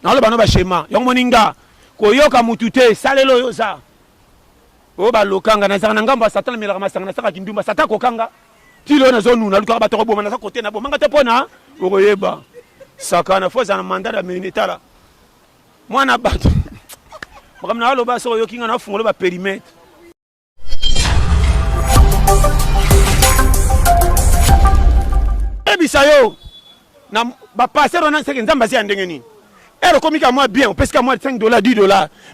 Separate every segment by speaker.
Speaker 1: na ba no ba schéma yo moninga ko yoka mutute salelo yo za o ba lokanga na zanga ngamba Satan melaka masanga na saka kindumba Satan ko kanga tilo na zone na luka ba to boma na sa côté na bomanga te pona o koyeba sakana foza na mandat ya militaire mwana bato makamna alo ba so yo kinga na fungolo ba périmètre bisayo na ba passer on a c'est nzamba si andenge ni ero komika moi bien on pesca moi $5 $10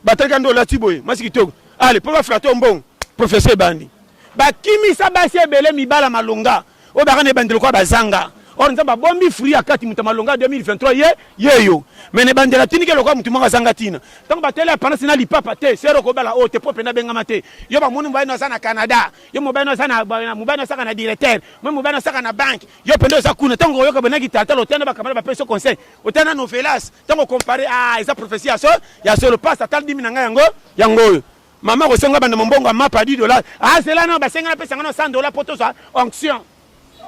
Speaker 1: ba $30 tiboy masiki toko allez pour ba frato mbon professeur bandi ba kimi sa ba se bele mi bala malonga o ba kana bandelo kwa bazanga on nzamba bombi free akati mutamalonga 2023 yeyo mene bandela tinike lokwa mutu mwanga zanga tina tango batele pana sina lipapa te sero ko bala o te pope na benga mate yo ba munu mbaino sana Canada yo mbaino sana mbaino saka na directeur mo mbaino saka na bank yo pendo za kuna tango yo ka benaki tata lo tena ba kamala ba peso conseil o tena novelas tango comparer esa prophétie ya so le passe atal 10 minanga yango mama ko senga banda mbongo mapa $10 cela no ba senga na pesa ngana $100 poto sa onction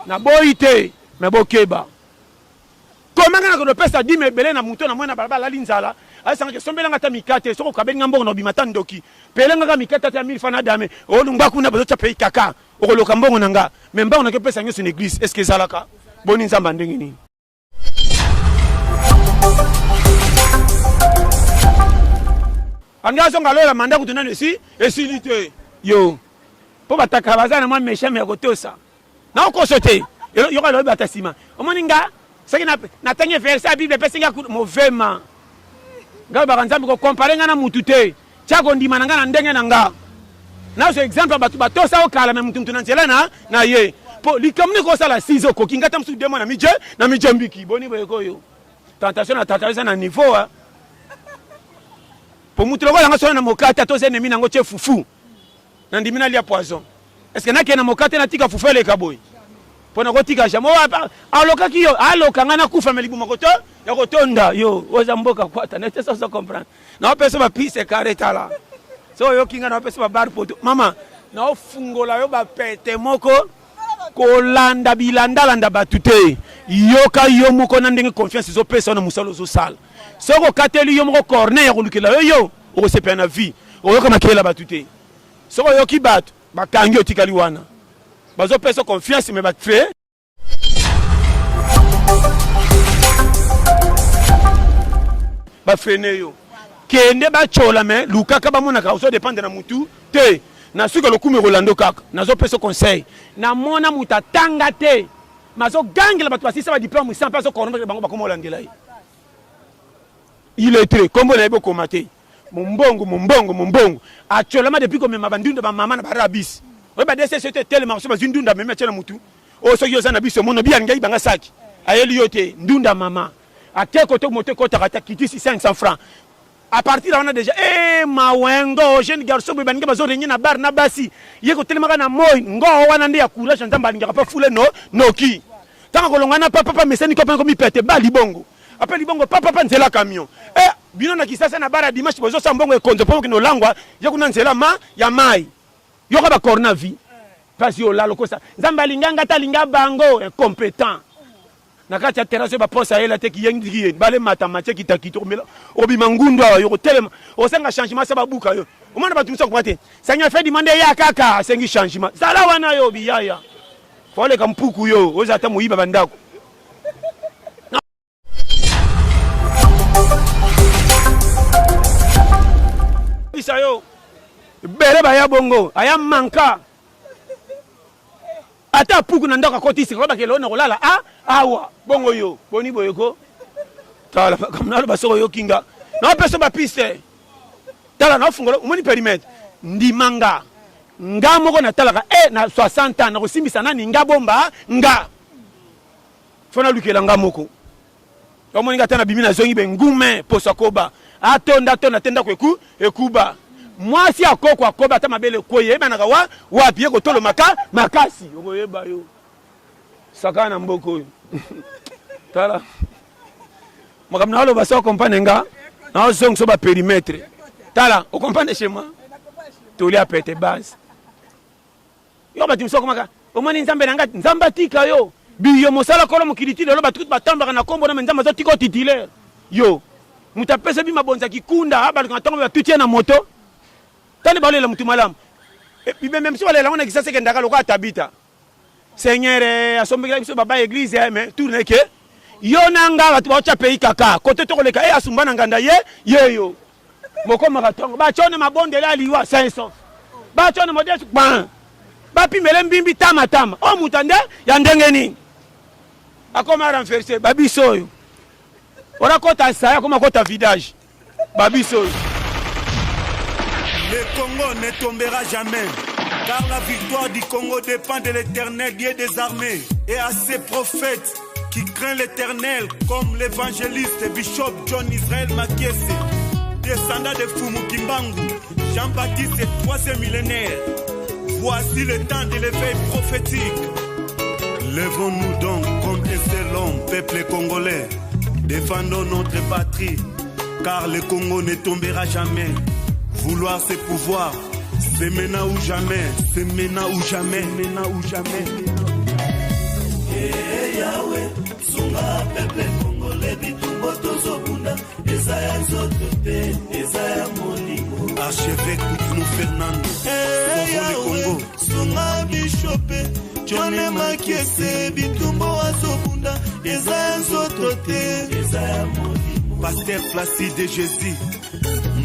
Speaker 1: na boite mais bokeba comment on a pesa 10 bele na muto na mwana balabala linzala asanga ke sombelanga ta mikate soko kabenga mbongo no bimata ndoki pelenga ka mikate ta 1000 fana dame o lungba kuna bazo ta pay kaka o koloka mbongo nanga mais mbongo na ke pesa nyoso l'église est-ce que zalaka boni nzamba ndenge ni anga zonga lola manda kutuna nesi esilite yo po bataka bazana mwa méchant ya kotosa na okosote yo ka loba tasima omoninga saki na tenge verset la Bible pesinga mauvainement nga ba kanzambi ko comparer nga na mutute chako ndima nanga na ndenge nanga na so exemple batu batosa okala na mutu na nzela na ye po likamni ko sala 6 ko kingata msu demo na mije mbiki boni boyeko yo tentation na niveau po mutu loko nga so na mokata to ennemi nango che fufu na ndimina lia poison est-ce que na ke na mokata na tika fufu ele kaboy pona kotika jamo aloka kiyo aloka ngana kufa melibu makoto ya kotonda yo oza mboka kwata na tesa so comprendre na pesa ba pise carreta la so yo kinga na pesa ba bar poto mama na ofungola yo ba pete moko kolanda bilanda batute yoka yo moko na ndenge confiance zo pesa na musalo zo sala soko kateli yo moko corner ya kolukela yo o se pena vie o yoka makela batute soko yo ki bat bakangi otikali wana bazo pesa confiance mais ba fait ba freiner yo kende ba chola mais lukaka ba mona ka so dépendre na mutu te na suka lokume Rolando kaka nazo pesa conseil na mona muta tanga te mazo gangela batu basisa ba diplôme sans pas so corona bango ba komo landela il est très comme on a beaucoup maté mombongo a chola ma depuis comme ma bandunda ba mama na barabis oui, bah, c'était tellement que je ndunda me mettre na mutu. Oh, so yoza na biso mono bien ngai banga saki. Ayeli yote ndunda mama. A quel côté moto kota kata kiti 500 francs. À partir là on a déjà mawengo jeune garçon be banga bazo renye na bar na basi. Yeko tellement na moy ngo wana ndi ya courage nzamba ngaka pa fule no ki. Tanga kolongana papa meseni ko penko mi pete ba libongo. Après libongo papa nzela camion. Bino na kisasa na bara dimanche bozo sambongo e konzo po kino langwa yakuna nzela ya mai. Yoka ba corona vie parce que la lokosa nzamba linganga ta linga bango incompétent na kati ya terrasse ba posa ela te kiyengi bale matamache kitakito komela obima ngundu yo telema osenga changement sa babuka yo omana batumisa ko mate sanya fait demander ya kaka sengi changement sala wana yo biyaya fole kampuku yo oza ta muiba bandako bisayo bele baya bongo aya manka ata puku na ndaka kotisi ko bakelo na kolala awa bongo yo boni boyeko tala kamna lo basoko yo kinga na peso ba piste tala na fungola umoni périmètre ndimanga nga moko na talaka na 60 ans na kosimbisa nani nga bomba nga fona lukela nga moko omoni nga tana bimina zongi be ngume posa koba atonda tenda kweku ekuba mwasi akoko akoba ata mabele koye banaka wapi yeko tolo makasi okoyeba yo saka na mboko yo tala makamna halo basa comprendre nga na zong so ba périmètre tala o comprendre chez moi toli a pete base yo ba timso komaka o mani nzambe nanga nzamba tika yo biyo mosala kolo mokiliti lelo ba tout ba tambaka na kombo na nzamba zo tiko titulaire yo muta pesa bi mabonza kikunda aba quand on va tout na moto tane balé la mutu malam et puis même si on a kisasa kendaka lokwa tabita Seigneur asombekela biso baba église mais tourne que yonanga batu ba pays kaka côté to koleka asumba na nganda yeyo moko marathon ba chone mabonde la liwa 500 ba chone modeste ban ba pimele mbimbi tama o mutande ya ndenge nini akoma renverser babiso yo ora kota saya koma kota vidage babiso.
Speaker 2: Le Congo ne tombera jamais, car la victoire du Congo dépend de l'Éternel, Dieu des armées, et à ses prophètes qui craignent l'Éternel, comme l'évangéliste Bishop John Israel Makiese, descendant de Fumu Kimbangu, Jean-Baptiste et 3e millénaire. Voici le temps de l'éveil prophétique. Lèvons-nous donc comme un seul homme, peuple congolais, défendons notre patrie, car le Congo ne tombera jamais. Vouloir c'est pouvoir, c'est maintenant ou jamais, c'est maintenant ou jamais, maintenant ou jamais. Yahweh, sunga peuple congolais, bitumbo tozobunda, Ezaya zotote, Ezaya molimo. Archevêque Koutounou Fernando, Yahweh, sunga bishopé, John Makiese, bitumbo azobunda, Ezaya zotote, Ezaya molimo. Pasteur Placide Jésus.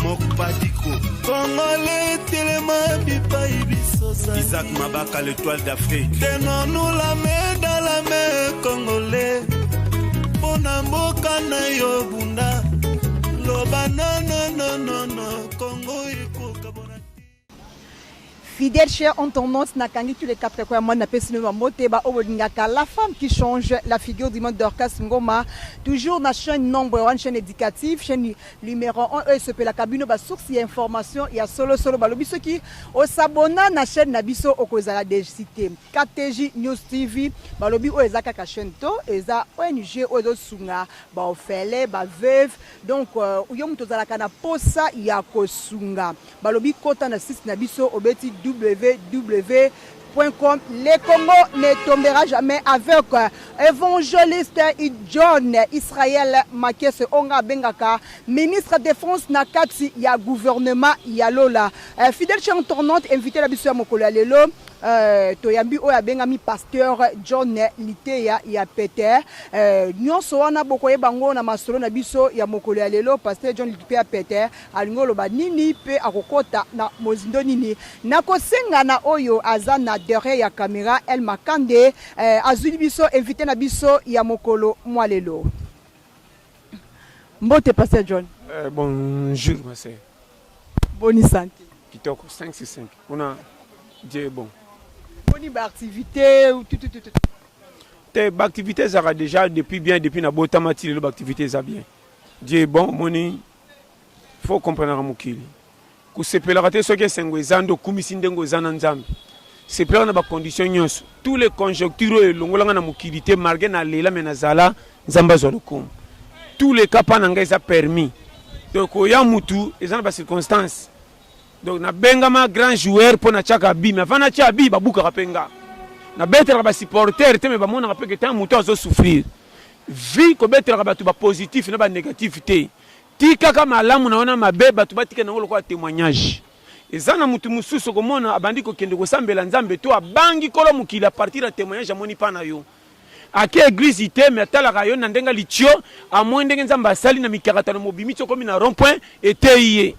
Speaker 2: Mokpadiko Congolais tellement bipa ibisosa Isaac Mabaka l'étoile d'Afrique. Tenons-nous la main dans la main Congolais. Bonamboka na yo bunda. Loba non Congo iko kabona.
Speaker 3: Fidèles chers en tendance n'a qu'à tous les quatre coins moi n'a pas signé Moteba Obodingaka la femme qui change la figure du monde d'Orcas Ngoma toujours na chaîne nombre one chaîne éducative chaîne numéro 1 se peut la cabine ba source et information il y a solo balobi ceux qui au s'abonna na chaîne na biso okozala de cité KTJ News TV balobi o ezaka ka chaîne to eza ONG ozo sunga ba ofele ba veuve donc yo mutozala kana posa ya kosunga balobi kota na site na biso obeti www.com. Le Congo ne tombera jamais avec évangéliste John Israel Makiese Onga Bengaka, ministre de défense Nakati ya gouvernement Yalola. Fidèle chien tournante invité la biso ya mokolo ya lelo. Toyambi oya bengami pasteur John Liteya ya Peter nyonso wana bokoye bango na masolo na biso ya mokolo ya lelo pasteur John Liteya Peter alingolo ba nini pe akokota na mozindo nini nakosenga na oyo azana derrière ya caméra El Makande azuli biso invité na biso ya mokolo mwa lelo. Mbote pasteur John.
Speaker 1: Bonjour ma sœur.
Speaker 3: Boni santé.
Speaker 1: Kitoko 565. On a Dieu bon.
Speaker 3: Boni ba activité ou tout.
Speaker 1: Tes activités ça déjà depuis na botamati les activités ça bien. Dieu bon moni faut comprendre mukili. Ku sepela raté ce que sengwezando kumisindengo zana nzambe. C'est plein na ba conditions nyonso. Tous les conjonctures et longolanga na mukilité malgré na lela menazala nzamba zolukum. Tous les cas pananga ça permis. Donc oya mutu ezana ba circonstances. Donc na bengama grand joueur pour na chaka bi mais avant na chaka bi babuka kapenga na betre ba supporter te me ba mona ka pe que tant muto zo souffrir vie ko betre ka batu ba positif na ba négativité tika kama alamu naona mabe batu batika na ngolo kwa témoignage ezana mutu mususu ko mona abandi ko kende ko sambela nzambe to abangi kolo mukila partir à témoignage amoni pa na yo ake église ite mais tala ka yo na ndenga lichio amwendenge nzamba sali na mikarata no mobimi to komi na rond point eteye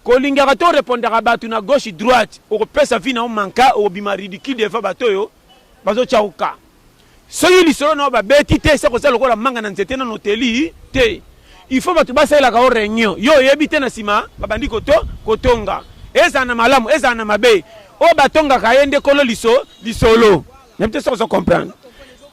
Speaker 1: kolingaka to répondre batu na gauche droite au pesa vie na manka au bima ridicule devant bato yo bazo chauka soyi lisolo na ba beti te se ko sala ko la manga na nzete na hôteli te il faut batu basala ka réunion yo yebite na sima babandi kotonga eza na malamu eza na mabe o batonga ka yende kolo lisolo n'importe ça on comprendre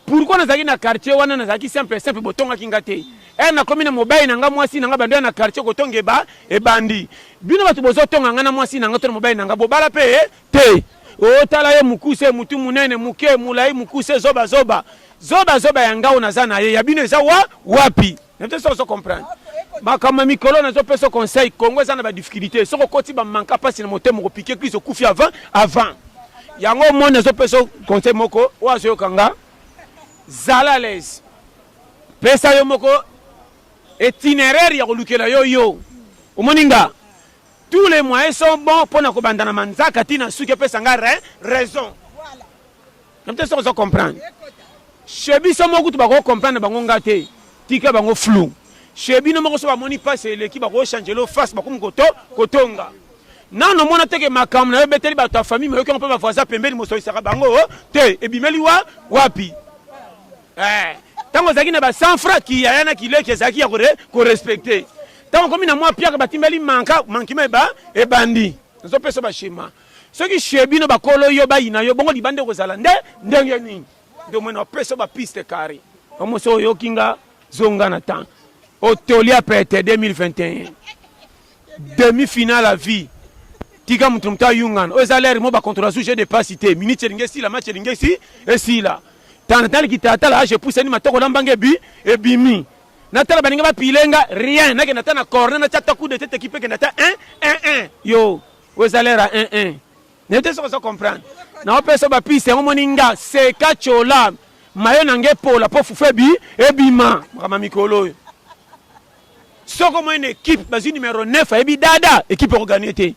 Speaker 1: pourquoi nazaki na quartier wana nazaki simple botonga kingate na commune mobile nanga mwasi nanga bando na quartier kotonge ba e bandi bino batu bozo tonga ngana mwasi nanga to mobile nanga bobala pe te o tala ye mukuse mutu munene muke mulai mukuse zoba yanga onazana ye ya bino eza wapi n'importe ça on comprendre bakama mikolo nazo peso conseil Congo eza na ba difficulté soko koti ba manka pasi na motema ko piquer Christ kufi avant yango mo nazo peso conseil moko wazo kanga zala les pesa yo moko itinéraire ya kolukela yo omoninga tous les moyens sont bons pour na kobandana manzaka tina suki pesa nga raison comme ça on comprendre chebi so mo kutu ba ko comprendre bango ngate tika bango flou chebi no mo so ba moni passe l'équipe ba ko changer lo face ba kum kotonga non mona teke makam na beteli ba ta famille mais ko ba voisin pembeli mo so isaka bango te ebimeli wapi tango zaki na ba 100 francs ki yana kile ki zaki ya ko respecter tango komi na moi pierre batimbeli mankima e bandi zo peso ba shima soki chebi no ba kolo yo ba ina yo bongo libande ko zala ndenge nini ndo mwana peso ba piste carré omo so yo kinga zonga na temps Otolia pete 2021 demi-finale à vie tika mutumta yungan ozaler mo ba contrôle sujet de pas cité minute lingesi la match lingesi et si là tant ki tata la je pousse ni matoko lambange bi et bimi natala baninga ba pilenga rien na ke natana corner na tata coup de tête équipe ke nata 1-1 yo ozaler à 1-1 ne te so comprendre na opeso ba piste ngo moninga se kachola mayo nange pola po fufebi et bima kama mikolo soko mo une équipe basi numéro 9 ebi dada équipe organisée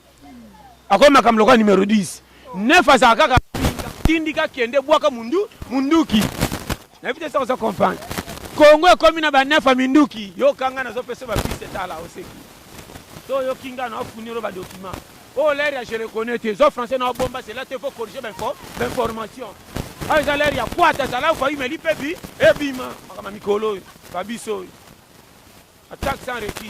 Speaker 1: ako makamloka numéro 10 9 azaka tindika kende bwaka munduki na vite ça on comprendre Congo comme na ba 9 minduki yo kanga na zo pesa ba piste tala oseki to yo kinga na funiro ba document oh l'air je reconnais tes autres français na bomba c'est là il faut corriger l'information ah ça l'air ya quoi ta là faut me lipe bi e bima kama mikolo babiso attaque sans répit.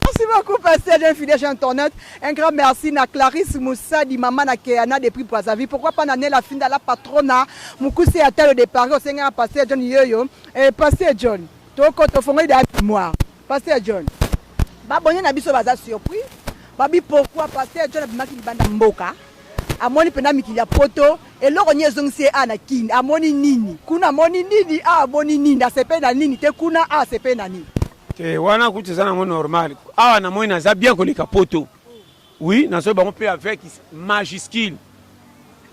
Speaker 3: Merci beaucoup, Pasteur d'un fidèle internet. Un grand merci à Clarisse Moussa, di maman na Kéana depuis Brazzaville. Pourquoi pas n'année la fin de la patrona, Moukoussé à tel de départ, au Seigneur Pasteur John Yoyo. Et Pasteur John, toi, quand tu fais des mémoires, Pasteur John, babonné na biso baza surpris. Babi pourquoi Pasteur John a bimaki libanda mboka? Amoni pena mikili ya poto et loko nyezongsi ana kini amoni nini kuna moni nini amoni nini asepe na nini te kuna asepe na nini
Speaker 1: te wana kutizana mo normal awa na moina za bien koleka poto oui na so bango pe avec majuscule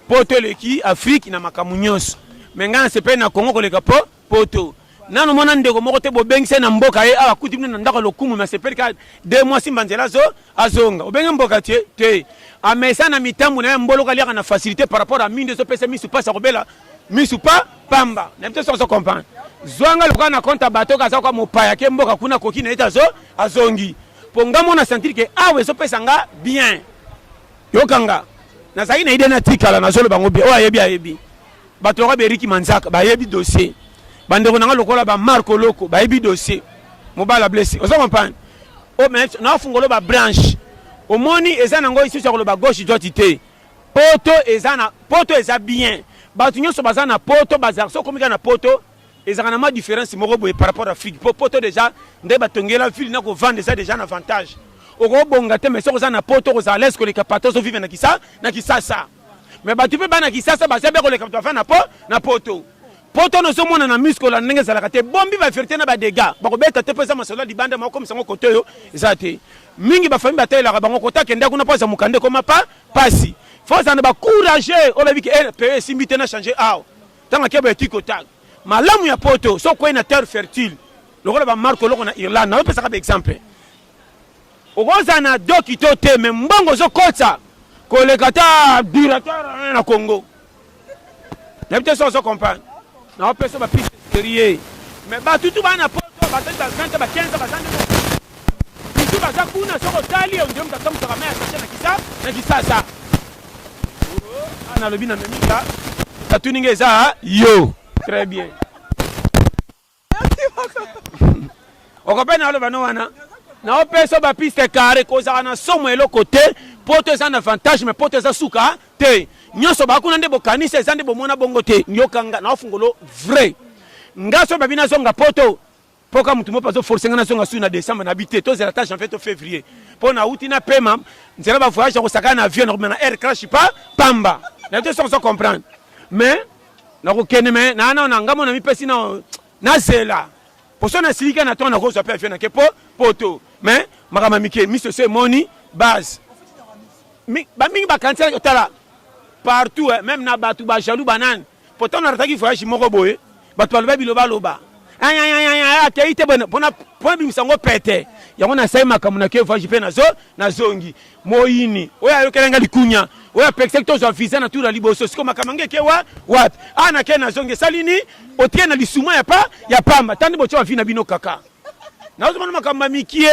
Speaker 1: poto leki Afrique na makamunyos menga sepe na Congo koleka poto nanu mona ndeko moko te bobengise na mboka ye awa kuti na ndako lokumu ma sepe ka 2 mois simbanzela zo azonga obenge mboka te amesa na mitambu na mboloka liaka na facilité par rapport à mine de pesa misu pas robela misu pas pamba na mte so comprendre zwanga loka na compte bato ka za kwa mopaya ke mboka kuna koki na eta zo azongi ponga mona sentir que awe so pesa nga bien yokanga na zaki na ide na tikala na zolo bango bien o ayebi bato ka beriki manzaka ba yebi dossier bandeko na lokola ba Marco Loko ba yebi dossier mobala blessé o so comprendre o mais na fungolo ba branche omoni eza nango ici sur le bas gauche droite té poto eza bien batu nyonso baza na poto bazar so komika na poto eza na ma différence moko boye par rapport à Afrique poto déjà nde batongela ville na ko vendre ça déjà un avantage oko bonga te mais so za na poto ko za l'aise ko les capatos so vivre na kisasa mais batu pe bana kisasa ba sebe ko les capatos na poto no so mona na muscle la ndenge zalaka te bombi ba vérité na ba dégâts ba ko beta te pesa masola libanda ma comme sango koto yo ezate mingi ba famille batela ka bango kota kenda kuna poza mukande koma pasi faut en ba courager o la vie que payer simbite na changer aw tanga ke ba tikota malamu ya poto so ko ina terre fertile lokola ba Marco Loko na Irlande na pesa ka ba exemple o goza na dokito te me mbongo zo kota ko le kata directeur na Congo na peut so comprendre na pesa ba piste sérieux mais ba tutu ba na poto ba tata 20 ba 15 ba zande tutu ba za kuna soko tali ndio mtakamta kama na kisasa ana lobi na memika tatuninga za yo très bien okopena alo bano wana na pesa ba piste carré koza na somo elo côté poto za na avantage mais poto za suka te nyoso ba kuna ndebo kanisa za ndebo mona bongo te nyokanga na ofungolo vrai ngaso babina zonga poto poka mutu mo pazo forcer ngana zonga su na décembre na habité to zela ta janvier to février pona uti na pema nzela ba voyage ko saka na avion na air crash pas pamba na te so comprendre mais na ko kene mais na ngamo na mi pesi na zela poso na silika na ton na ko so pe avion na ke poto mais makama mike mi se moni base mi ba mingi ba kantia otala partout même na batu ba jaloux banane pourtant on a rataki voyage moko boye batu ba loba akei te mpona bimisa yango pete yango nasali makambo na ke voyage mpe nazongi moyini oyo ayokelenga likunya oyo apekisaki tozwa visa na tula liboso siko makambo yango eke wapi nake nazongi esali nini otie na lisuma ya pamba tandi botia bavi na bino kaka nazomona makambo ya mikie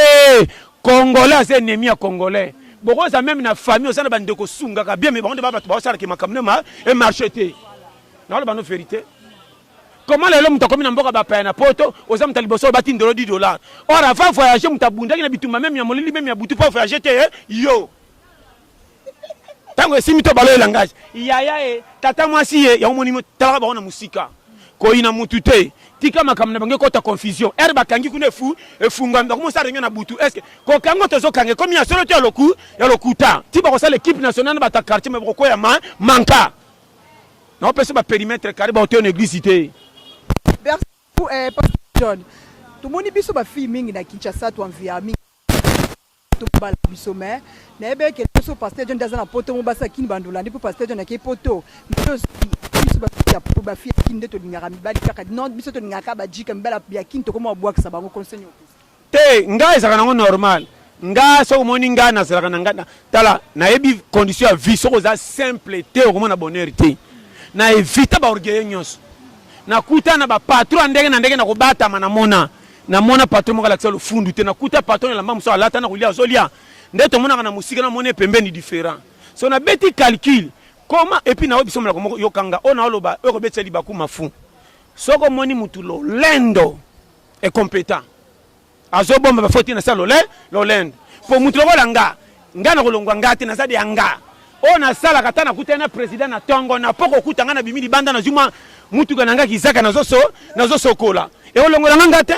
Speaker 1: congolais aza ennemi ya congolais bokoza meme na famille oza na bandeko sungaka bien me bango nde babato baosalaka makambo ne emarche te naoloba no vérité. Comment les hommes comme n'importe quoi paye na poto aux hommes taliboso bati ndolo $10 or avant voyager mutabunda kina bituma même ya molili même ya butu pas voyager te yo tango simito balo langage yaya tata mwasi ya omoni tala ba ona musika ko ina mutute tika makamna bange kota confusion herba kangi kuna efunga ndako mosa renga na butu est-ce que ko kango tozo kange comme ya solo te ya lokuta tiba ko sa l'équipe nationale ba ta quartier mais ko ya manka na opese ba périmètre carré ba hotel en église té.
Speaker 3: Merci beaucoup, Pasteur John. Tout le monde est sur la fille mingi na Kinshasa, tu envies mingi. Tu bala biso mais na ebe ke so Pasteur John daza na poto mo basa kin bandula ndipo Pasteur John na ke poto. Biso ba fille ya ba fille kin de to lingaka mibali kaka non biso to lingaka ba jika mbala ya kin to koma bwaka sabango conseil.
Speaker 1: Te nga ezaka nango normal. Nga so moni nga na zalaka na nga tala na ebi condition ya vie so za simple te o na bonheur te. Na éviter ba orgueil nyos. Nakuta na ba patron ndenge na kobata na mona patron mo kalakisa lufundu te nakuta patron la mamuso alata na kulia zolia ndeto mona na musika na mona pembeni différent so na beti calcul comment et puis na obiso mala ko yokanga ona oloba eko beteli bakuma fu soko moni mutulo lendo est compétent azo bomba ba foti na salo lo lendo po mutulo kolanga ngana kolongwa ngati na sadi anga ona sala katana kutana president na tongo na poko kutanga na bimili banda na zuma mutu kananga kizaka nazo sokola e olongola ngate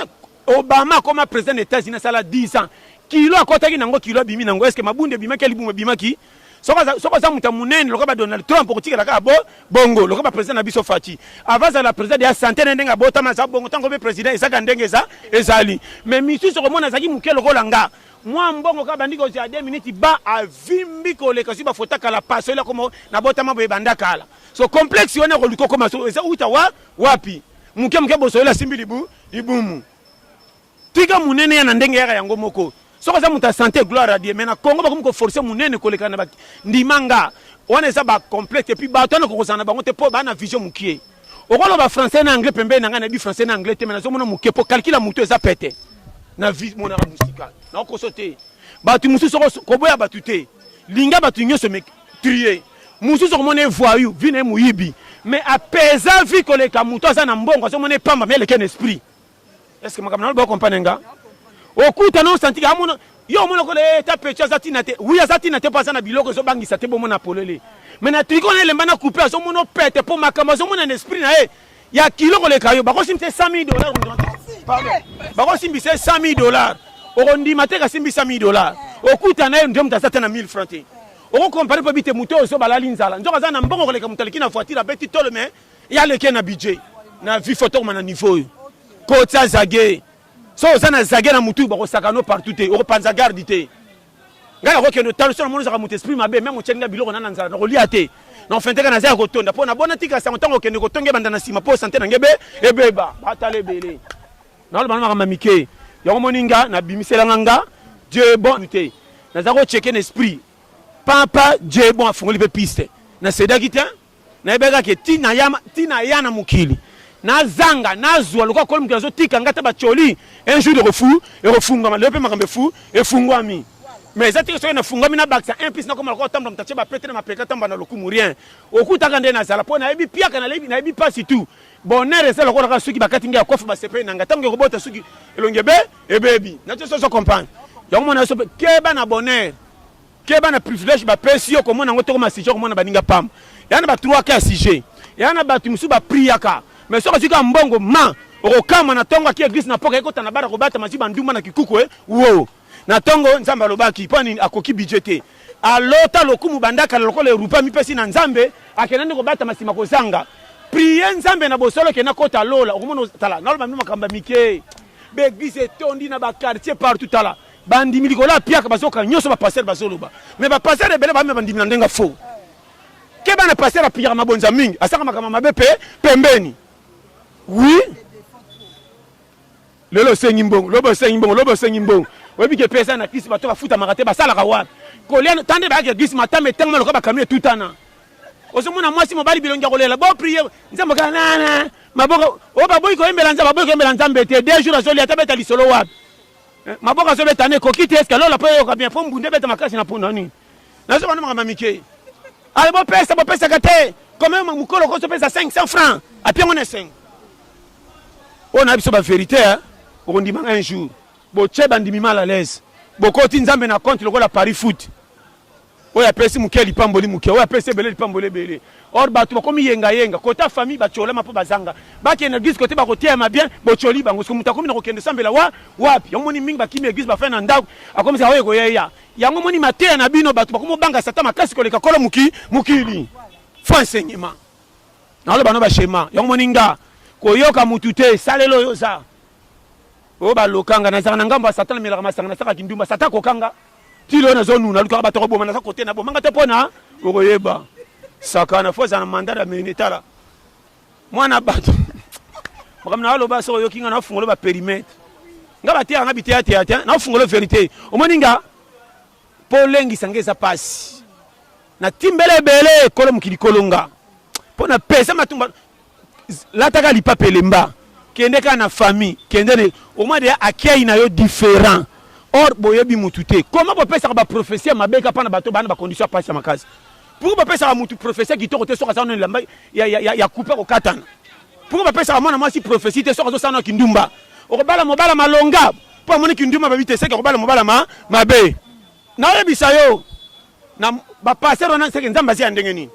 Speaker 1: Obama comme président des États-Unis sala 10 ans kilo akotaki nango kilo bimi nango est-ce que mabunde bimaki libumo bimaki soko za muta munene lokoba Donald Trump okotikela ka bongo lokoba président na biso fati avant la président ya santé ndenga bota maza bongo tango be président ezaka ndenge ezali mais misu soko mona zaki mukelo kolanga moi mbongo ka bandiko za 2 minutes ba avimbi koleka si ba fotaka la passe la comme na bota mabo banda kala so complexe yone ko liko koma so eza uta wapi muke boso la simbi libumu tika munene ya ndenge ya yango moko soko za muta santé gloire à Dieu mais na Congo ba ko forcer munene koleka na ndimanga wana eza ba complète et puis ba tona ko kozana bango te po ba na vision mukie okolo ba français na anglais pembe na ngana bi français na anglais te mais na zo mona mukie po calculer muto eza pete na vie mona musical na ko sote ba tu musu soko ko boya ba tuté linga ba tu nyoso me trier musu soko mona voyou vine muyibi mais apesa vie koleka muto za na mbongo zo mona pamba mais le ken esprit. Est-ce que makamna ba comprendre nga okuta non senti ka mona yo mona ko le ta pecha zatina te oui zatina te pas na biloko zo bangisa te bo mona polele mais na triko na lemba na couper zo mona pete po makama zo mona esprit na ya kilo ko le kayo ba ko simte $100,000 pardon ba ko simbi $100,000 o ndi mateka simbi $100,000 okuta na yo ndio mtasata na 1000 francs te o comparer po bite muto zo balali nzala nzoka za na mbongo ko le ka mutaliki na voiture beti tolo mais ya le ke na budget na vie photo na niveau kota zage so sana zage na mutu ba ko sakano partout te o panza garde te ngala ko keno talo so mo za mutu esprit mabe même o tchenga biloko na nzala na ko lia te na ofente kana za ko tonda po na bona tika sa ntango keno ko tonge banda na sima po santé na ngebe ebeba batale bele na lo bana ma mike yo moninga na bimisela nganga Dieu bon te na za ko checker esprit papa Dieu bon afungoli pe piste na sedaki te na ebeka ke tina yana mukili na zanga na zwa lokwa kolmu kazo tika ngata ba choli un jour de refou et refungwa le pe makambe fou et fungwa mi mais ça tire so na fungwa mi na baksa un piste na koma lokwa tamba mtache ba pete na mapeka tamba na lokumu rien okutaka ndena sala po na ebi pia kana lebi na ebi pas tout bonheur c'est lokwa ka suki bakati ngia kofu ba sepe na ngata ngi kobota suki elongebe ebebi na tso so comprendre yo mona so keba na bonheur keba na privilège ba pesio ko mona ngoto ko masije ko mona baninga pam yana ba 3 cas CG yana ba tumusu ba priaka mais so ka mbongo ma okama na tongo ki église na poka ekota na bara ko bata masiba nduma na kikuku wo na tongo nzamba lobaki pani akoki budgeté alota lokumu bandaka lokole rupa mipesi na nzambe akenande ko bata masima ko zanga prier nzambe na bosolo ke na kota lola okomono tala na loba makamba mike be église tondi na ba quartier partout tala bandi milikola piaka bazoka nyoso ba passer bazoloba mais ba passer ebele ba me bandi ndenga fo ke bana passer a piaka mabonza mingi asaka makamba mabepe pembeni. Oui. lelo sengi mbongo lobo sengi mbongo oyebi ke pesa na kisi bato bafuta makate basalaka wapi kolia tande ba ke kisi matame tellement loka bakamie tutana osomona mwasi mobali bilongi kolela bo prier nzambo kana maboko o baboyi ko embela nzambo baboyi ko embela nzambe te 2 jours azoli atabeta lisolo wapi maboko azobeta ne kokite eske lola po yoka bien po mbunde beta makasi na punda nini nazo bana mamike ale bo pesa kate comme mukolo ko so pesa 500 francs apiango na 5 on a biso ba vérité hein on dit un jour bo tcheba ndimi mal à l'aise bokoti nzambe na compte lokola Paris foot oya pesi mukeli pamboli muke oya pesi beleli pambole bele or batu bakomi yenga kota famille bachola mapo bazanga baki église côté bakotia ma bien bocholi bango parce que mutakomi na kokende sambela wapi yomoni mingi bakimi église ba fa na ndako akomi sa oyeko yeya yango moni matea na bino batu bakomo banga sata makasi koleka kola mukili faut enseignement na lo bano ba schéma yango moni nga koyoka mutute salelo yo za o ba lokanga na zanga ngamba satan melaka masanga na saka kindumba satan kokanga tilo na zone na luka bato boma na sa côté na bomanga te pona okoyeba sakana foza na mandat ya minitala mwana bato makamna alo ba so yokinga na fungolo ba périmètre ngaba tia nga bitia na fungolo vérité omoninga polengi sangeza pasi na timbele bele kolo mukili kolonga pona pesa matumba lataka lipa pelemba kende ka na famille kende ne au moins de akei na yo différent or boyebi mutute comment bo pesa ba prophétie mabeka pana bato bana ba condition pasi makazi pour ba pesa mutu prophétie kitoko te soka sana lamba ya couper au katana pour ba pesa mwana mwasi prophétie te soka sana kindumba okobala mobala malonga po moni kindumba ba bitese ko bala mobala mabe na yebisa yo na ba passer na seke nzamba zi ndenge nini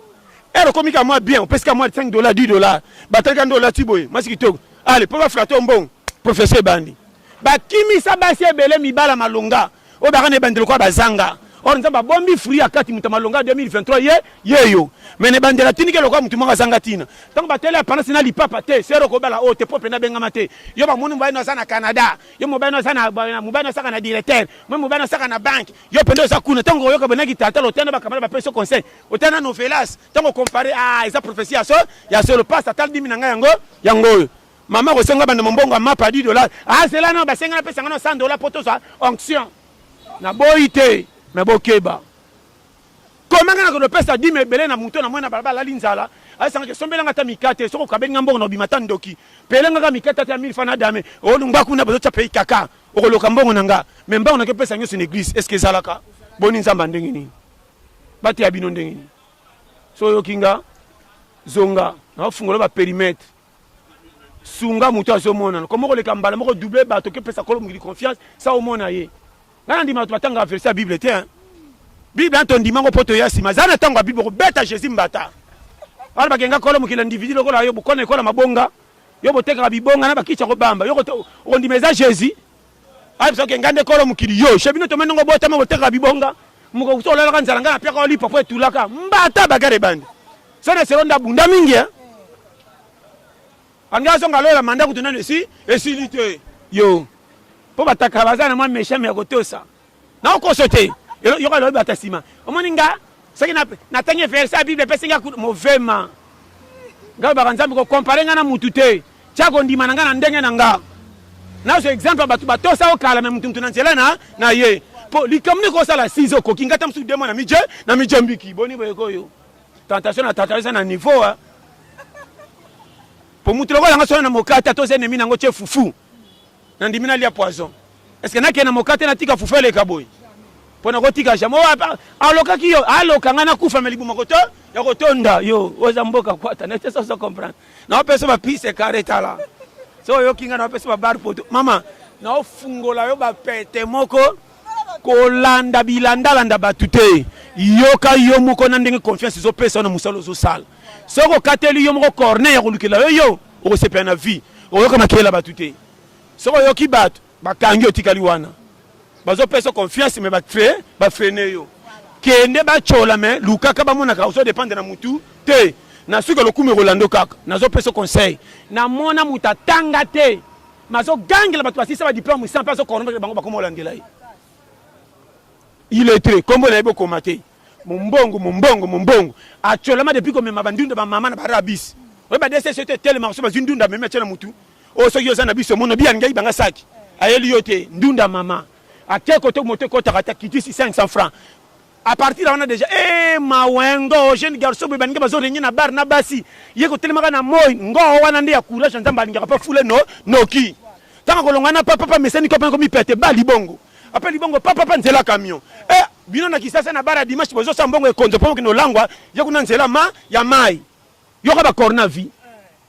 Speaker 1: ero komika moi bien parce que moi $5 $10 batalika $1 tiboye masiki toko allez pour frato mbon professeur bandi bakimisa basi ebele mibala malonga o bakane bandelo kwa bazanga or nzamba bombi free akati muta malonga 2023 yeyo mene bandela tinike lokwa mutu manga zanga tina tango batele pana sina lipapa te sero ko bala o te pope na benga mate yo ba munu mbaino sana Canada yo mbaino sana mbaino sana na directeur mo mbaino sana na bank yo pendo za kuna tango yo ka benaki tata lotena bakamala ba peso conseil otena novelas tango comparer eza prophétie ya so le passe atal dimina yango maman ko senga bande mbongo mapa $10 c'est là non ba senga na pesa ngana $100 poto sa onction na boité mais bokeba comment ngana ko pesa 10 mebele na muto na mwana balaba la linzala asanga ke sombela ngata mikate soko kabenga mbongo na bimata ndoki pelenga ka mikate ta 1000 fana dame o lumba kuna bazo cha pay kaka o loka mbongo nanga mais mbongo na ke pesa nyo sur église est-ce que zalaka boni nzamba ndenge ni bati ya bino ndenge ni so yo kinga zonga na fungola ba périmètre sunga muto azomona comme ko le kambala moko doubler bato ke pesa kolo mukili confiance ça au mona ye ngana ndima to batanga verset ya bible te hein bible anto ndima ngo poto ya sima zana tango bible ko beta jésus mbata ala bakenga kolo mukili individu lokola yo bokone kola mabonga yo boteka bibonga na bakicha ko bamba yo ko ndimeza jésus ay so ke ngande kolo mukili yo shebino to menongo bota ma boteka bibonga muko kutola la kanzala ngana pia ko lipa po etulaka mbata bagare bandi sana seronda bunda mingi hein angazo ngalola manda kutuna nesi esilite yo po bataka bazana mwa méchant ya kotosa na okosote yo ka lobi batasima omoninga saki na tenge verset ya bible pesinga movema ngalo bakanzambi ko comparer ngana mutu te chako ndima nanga na ndenge nanga na so exemple batu batosa okala na mutu na nzela na ye po likamni ko sala 6 ko kingata msu demo na mije mbiki boni boyeko yo tentation na niveau hein pour mutu lokola nga sona na mokata to ennemi nango che fufu na ndimina lia poison est-ce que na ke na mokata na tika fufu ele kaboy pona ko tika jamo aloka kiyo aloka nga na kufa melibu makoto ya kotonda yo oza mboka kwata na tesa so comprendre na pesa ba pise careta la so yo kinga na pesa ba bar poto mama na ofungola yo ba pete moko kolanda bilanda batute yoka yo moko na ndenge confiance zo pesa na musalo zo sala soko kateli yo moko corner ya kulukela yo o sepa na vie o yoka makela batute soko yo ki bat bakangi otikali wana bazo pesa confiance me ba freiner yo kende ba chola me lukaka ba mona ka oso dépendre na mutu te na suka lokume rolando kaka nazo pesa conseil na mona mutatanga te mazo gangela batu basisa ba diplôme sans pas so corner bango ba komo landela il est très comme on a beaucoup maté Mumbongo actuellement depuis comme ma bandunda ba mama na barabis we ba dese c'était tellement so ba zindunda me metela mutu o so yo sana biso mono bien ngai banga saki ayeli yote ndunda mama aké côté moto kota kata kitisi 500 francs à partir là on a déjà mawengo jeune garçon be baninga bazo renye na bar na basi yeko telemaka na moy ngo wana ndi ya courage nzamba ninga pa fule noki tanga kolongana papa meseni ko penko mi pete ba libongo après libongo papa nzela camion bino na kisasa na bara dimanche bozo sambongo e konzo pombo kino langwa yeko na nzela ya mai yoko ba corona vie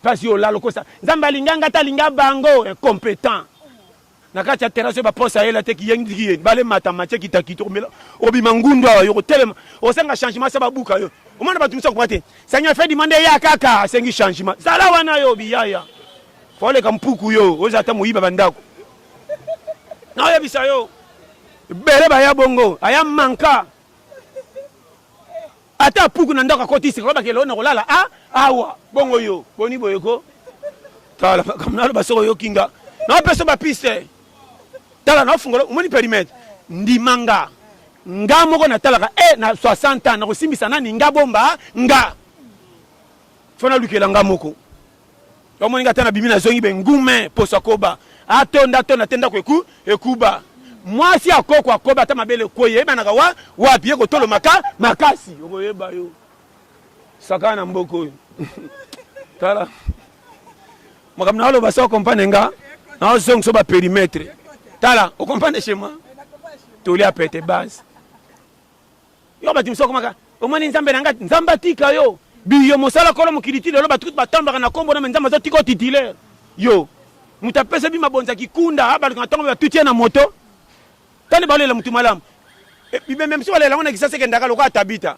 Speaker 1: parce yo la lokosa nzamba linganga ta linga bango incompétent na kati ya terrasse ba posa yela te ki yengi bale matamatique kitakito mela obima ngundu awa yo telema osenga changement sa babuka yo omana batumisa ko mate sanya fait demander ya kaka sengi changement sala wana yo biyaya fole kampuku yo ozata muiba bandako na ya bisa yo bele ba ya bongo aya manka ata puku na ndako kotisi ko ba kelo na kolala awa bongo yo boni boyeko tala kamnalo basoko yo kinga na peso ba piste tala na fungola umoni perimetre ndimanga nga moko na talaka na 60 ans na kosimbisa nani nga bomba nga fona lukela nga moko omoni nga tana bimina zongi be ngume posa koba atonda tenda kweku ekuba mwasi akoko akoba ta mabele koye banaka wapi yeko tolo makasi okoyeba yo sakana mboko tala makamna alo basa comprendre nga na zong so ba périmètre tala o comprendre chez moi toli a pété base yo ba timso komaka o moni nzambe nanga nzamba tika yo biyo mosala kolo mokiliti lelo ba truc batambaka na kombo na nzamba zo tiko titulaire yo mutapesa bi mabonza kikunda aba ka tongo ba tutie na moto tali balela mutu malamu et même si balela on existe que ndaka lokwa tabita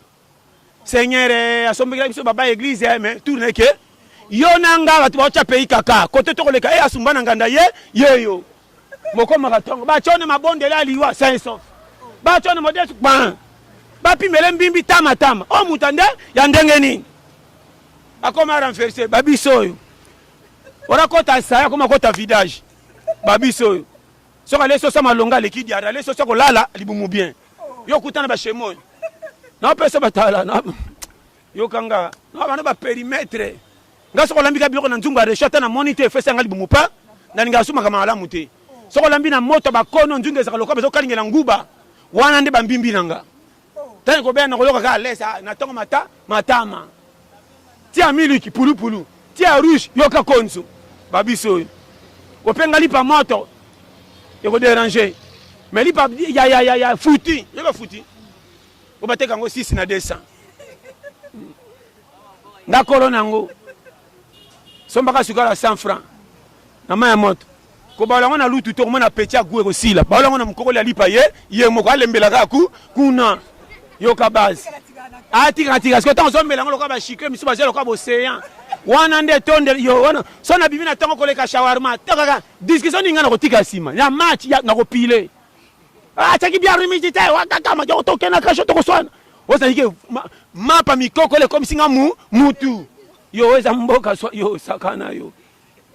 Speaker 1: seigneur asombekela biso baba église mais tourne ke yo nanga batu ba cha pays kaka kote to koleka asumba na nganda yo moko makatongo ba chone mabonde la liwa 500 ba chone modeste ba pimele mbimbi tama o mutande ya ndenge nini akoma renverser babiso yo ora kota saya koma kota vidage babiso yo soka leso sama longa lekidi ara leso soko lala libumu bien yo kutana ba chemoy na pesa batala na yo kanga na bana ba périmètre ngaso kolambika biloko na nzungu areshata na moniteur fesa ngali libumu pa na ninga suma kama alamu te soko lambi na moto ba kono nzungu ezaka lokoba zo kalingela nguba wana nde bambimbi nanga tani ko bena ko yoka lesa na tongo matama tia miliki pulu tia rouge yoka konzo babiso openga lipa moto yoko déranger mais lipa ya fouti yoka fouti obateka ngo 6 na 200 ndakolo nango sombaka sukala 100 francs na maya moto ko balango na lutu to mona petit agwe ko sila balango na mukoko ya lipa ye moko alembelaka kuna yoka base atika ko tango zombela ngo ka ba shike miso ba zelo ka océan wana nde tonde yo wana so na bibina tango koleka shawarma takaka discussion ninga na kotika sima ya match ya na kopile ataki bia rimiji te wakaka ma jo tokena kasho to koswana osanyike mapa mikoko le comme singa mutu yo weza mboka so yo sakana yo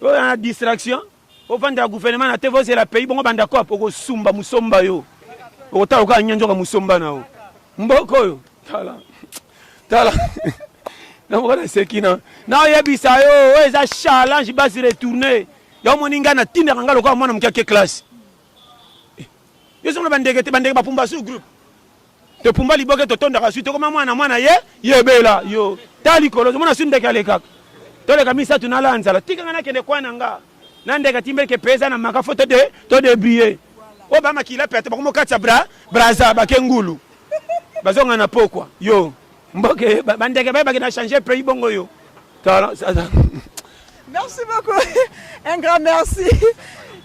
Speaker 1: na distraction au vendre gouvernement na te voser la pays bongo banda ko poko sumba musomba yo okota ka nyanjoka musomba nao mboko yo tala na mwana sekina na yebisa yo weza challenge basi retourner yo moninga na tinda ngalo kwa mwana mkiake classe yo sona bandege bapumba su groupe te pumba liboke to tonda ka suite ko mwana yebela yo tali kolo mwana sunde kale kaka tole kamisa tunalanza la tika ngana kende kwa nanga nande katimbe ke pesa na makafo to de billet obama kila pete bakomo katsa braza bakengulu bazonga na pokwa yo mboke bandeke ba na changer pays bongo yo
Speaker 3: merci beaucoup un grand merci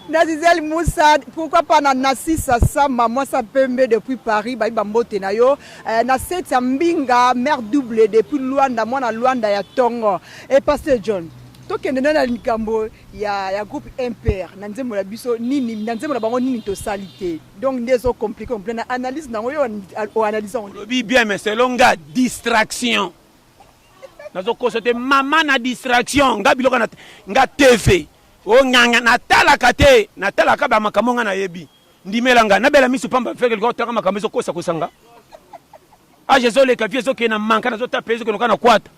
Speaker 3: Nazizel Moussa, pourquoi pas na Nassisa Sama, moi ça pembe depuis Paris, ba mbote na yo, na Seta Mbinga, mère double depuis Luanda, moi na Luanda ya Tongo. Et Pasteur John, to kende na likambo ya groupe MPR, na nzembo la biso nini, na nzembo la bango nini to salité. Donc ndezo compliqué, on plein analyse na yo o analyse on.
Speaker 1: Oui bien mais c'est longa distraction. Nazo ko c'était maman na distraction, ngabilo nga TV. O nyanga natalaka te natalaka ba makamonga na yebi ndimelanga nabela misu pamba feke ko taka makamezo kosa kusanga a jezo le kafie zo ke na manka na zo ta pezo ko na kwata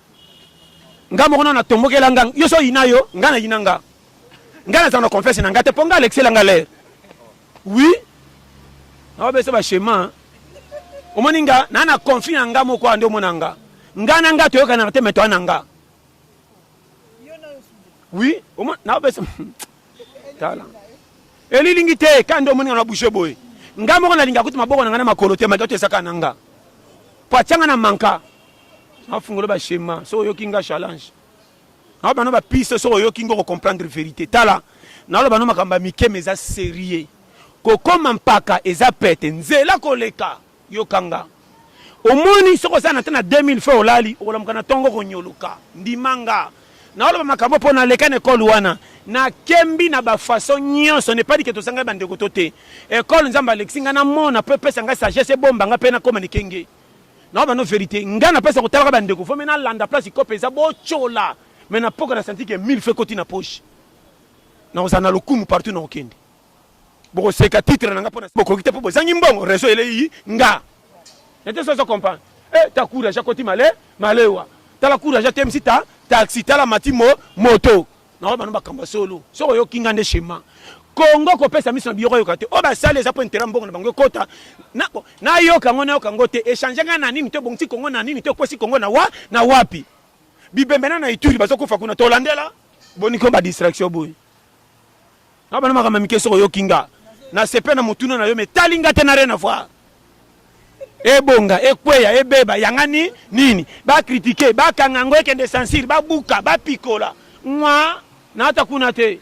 Speaker 1: ngamo kono na tombokela nga yo so inayo ngana inanga ngana za na confiance na ngate ponga Alexis Langalère oui na ba ba schéma omoninga na na confiance nga moko ande monanga ngana ngato yoka na te meto nanga oui na ba tala elilingi te kando moninga na bouche boy nga moko na linga kutu maboko na ngana makolo te magato esaka nanga pachanga na manka afungolo ba schéma so yoki nga challenge na bano ba piste so yoki ngo comprendre vérité tala na lo bano makamba mike meza sérieux ko koma mpaka eza pete nzela koleka yokanga omoni soko sana tena 2000 fois olali olamuka na tongo konyoluka ndimanga na lo makambo pona leka na école wana na kembi na ba façon nyonso ne pas dit que to sanga bande kotote école nzamba Alexinga na mona pe pesa nga sagesse bomba nga pe na koma ni kenge na ba no vérité nga na pesa ko tala bande ko fo mena landa place ko pesa bo chola mais na poko na senti que 1000 fois koti na poche na osana lokumu partout na okende boko seka titre na nga pona boko kite po zangi mbongo réseau ele yi nga nete so comprendre ta courage koti malewa ta la courage tem sita taxi ta la matimo moto na ba no bakamba solo so yo kinga nde schéma Congo ko pesa miso biro yo kate o ba sale za po intérêt mbongo na bango kota na yo kango na yo kango te échanger nga na nini te bongi Congo na nini te kwesi Congo na wapi bibembena na ituri bazokufa kuna to landela boni ko ba distraction boy na ba no makamba mikeso yo kinga na sepe na mutuna na yo metalinga te na rien à voir ebonga ekweya ebeba yangani nini ba critiquer ba kangango ekende censure ba buka ba pikola mwa na ata kuna te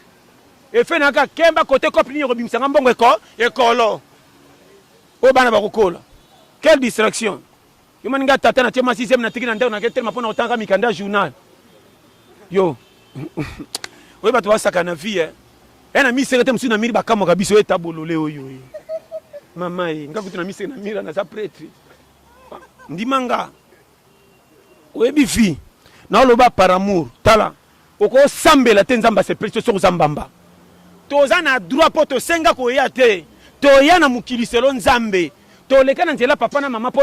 Speaker 1: efe naka kemba kote kopini yo bimsanga mbongo ekolo o bana ba kokola quelle distraction yo maninga tata na tema 6e na tiki na ndao na ketel mapona otanga mikanda journal yo we bato wasaka na vie na mi sekete msu na miri bakamo kabiso etabolole oyo mama nga kutu na mi sekete na mira na za prêtre ndimanga oyebi fi na oloba par amour tala oko sambela te nzamba se prêtre so zambamba toza na droit po to senga ko ya te to ya na mukiliselo nzambe to leka na nzela papa na mama po